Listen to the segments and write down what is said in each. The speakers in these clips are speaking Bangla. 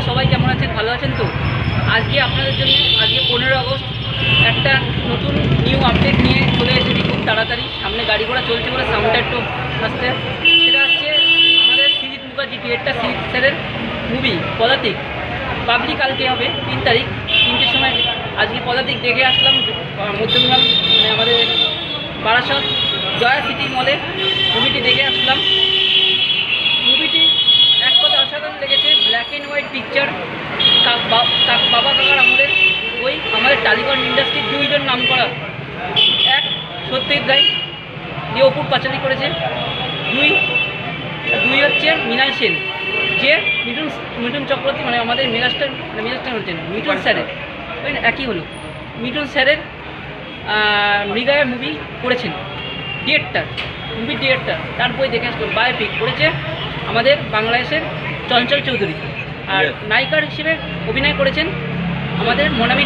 বন্ধুরা সবাই কেমন আছেন? ভালো আছেন তো? আজকে আপনাদের জন্য আজকে 15 আগস্ট একটা নতুন নিউ আপডেট নিয়ে চলে এসেছি খুব তাড়াতাড়ি। সামনে গাড়ি ঘোড়া চলছে বলে সাউন্ডটা একটু আসতে, সেটা হচ্ছে আমাদের সৃজিত মুখার্জি ডিরেক্টর সৃজিত স্যারের মুভি পদাতিক। পাবলিক কালকে হবে 3 তারিখ 3টের সময়। আজকে পদাতিক দেখে আসলাম মধ্যমগ্রাম, মানে আমাদের বারাসাত জয়া সিটি মলে মুভিটি দেখে আসলাম। মুভিটি এক কথা অসাধারণ লেগেছে। ব্ল্যাক অ্যান্ড হোয়াইট পিকচার, বাবা কাকার আমাদের ওই আমাদের টালিগঞ্জ ইন্ডাস্ট্রির দুইজন নাম করা, এক সত্যজিৎ রায় যে অপুর পাঁচালি করেছে, দুই হচ্ছে মৃণাল সেন যে মিঠুন চক্রবর্তী, মানে আমাদের মেগাস্টার হচ্ছেন মিঠুন স্যারের, ওই একই হলো মিঠুন স্যারের মৃগায় মুভি করেছেন মুভি ডিরেক্টর। তার বই দেখে আসলাম। বায়োপিক করেছে আমাদের বাংলাদেশের চঞ্চল চৌধুরী, আর নায়িকার হিসেবে অভিনয় করেছেন আমাদের মনামি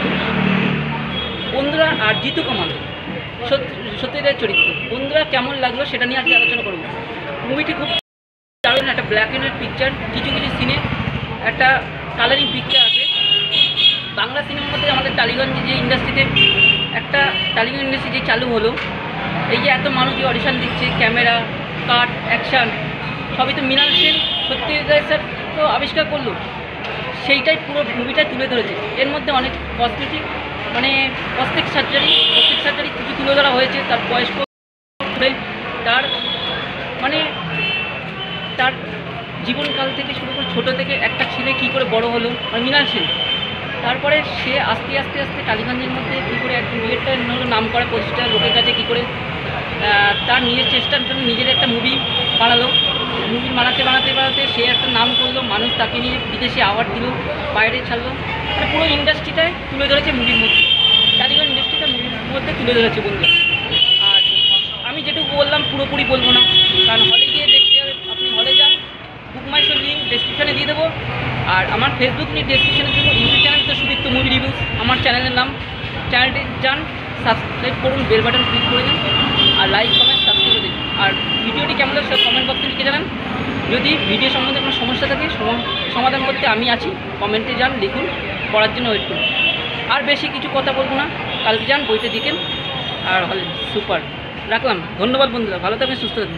বন্ধুরা আর জিতু কামাল সত্যজিতের চরিত্র। বন্ধুরা কেমন লাগলো সেটা নিয়ে আজকে আলোচনা করব। মুভিটি খুব দারুণ একটা ব্ল্যাক অ্যান্ড হোয়াইট পিকচার, কিছু সিনে একটা কালারিং পিকচার আছে। বাংলা সিনেমার মধ্যে আমাদের টালিগঞ্জে যে ইন্ডাস্ট্রিতে একটা টালিগঞ্জ ইন্ডাস্ট্রি যে চালু হলো, এই যে এত মানুষ যে অডিশন দিচ্ছে, ক্যামেরা কাট অ্যাকশান সবই তো মৃণাল সেন সত্যজিৎ রায় স্যার তো আবিষ্কার করলো, সেইটাই পুরো মুভিটাই তুলে ধরেছে। এর মধ্যে অনেক কসমেটিক, মানে কস্মেটিক সার্জারি কিছু তুলে ধরা হয়েছে। তার বয়স্ক তার মানে তার জীবনকাল থেকে শুরু করে ছোটো থেকে একটা ছেলে কী করে বড় হলো, মানে মৃণাল সেন। তারপরে সে আস্তে আস্তে টালিগঞ্জের মধ্যে কী করে একজন ডিরেক্টর নাম করা প্রতিষ্ঠা লোকের কাছে কী করে তার নিজের চেষ্টার জন্য নিজের একটা মুভি বানালো। মুভি বানাতে সে একটা নাম করলো, মানুষ তাকে নিয়ে বিদেশে অ্যাওয়ার্ড দিল, বাইরে ছাড়লো, মানে পুরো ইন্ডাস্ট্রিটায় তুলে ধরেছে মুভির মধ্যে, টালিগঞ্জ ইন্ডাস্ট্রিটা মুভির মধ্যে তুলে ধরেছে বন্ধু। আর আমি যেটুকু বললাম পুরোপুরি বলবো না, কারণ হলে গিয়ে দেখতে হবে। আপনি হলে যান, বুক মাই শো লিঙ্ক ডেসক্রিপশানে দিয়ে দেবো, আর আমার ফেসবুক লিঙ্ক ডেসক্রিপশানে দেবো। ইউটিউব চ্যানেল তো সুদীপ্ত মুভি রিভিউস আমার চ্যানেলের নাম। চ্যানেলটি যান, সাবস্ক্রাইব করুন, বেল বাটন ক্লিক করে দিন, আর লাইক কমেন্ট সাবস্ক্রাইব করে দিন। আর ভিডিওটি কেমন লাগছে সব কমেন্ট বক্সে লিখে জানান। যদি ভিডিও সম্বন্ধে কোনো সমস্যা থাকে সমাধান করতে আমি আছি, কমেন্টে যান, লিখুন, পড়ার জন্য ওয়েট করুন। আর বেশি কিছু কথা বলবো না, কালকে যান বইটা দিকেন। আর হলে সুপার রাখলাম। ধন্যবাদ বন্ধুরা, ভালো থাকবেন, সুস্থ থাকবেন।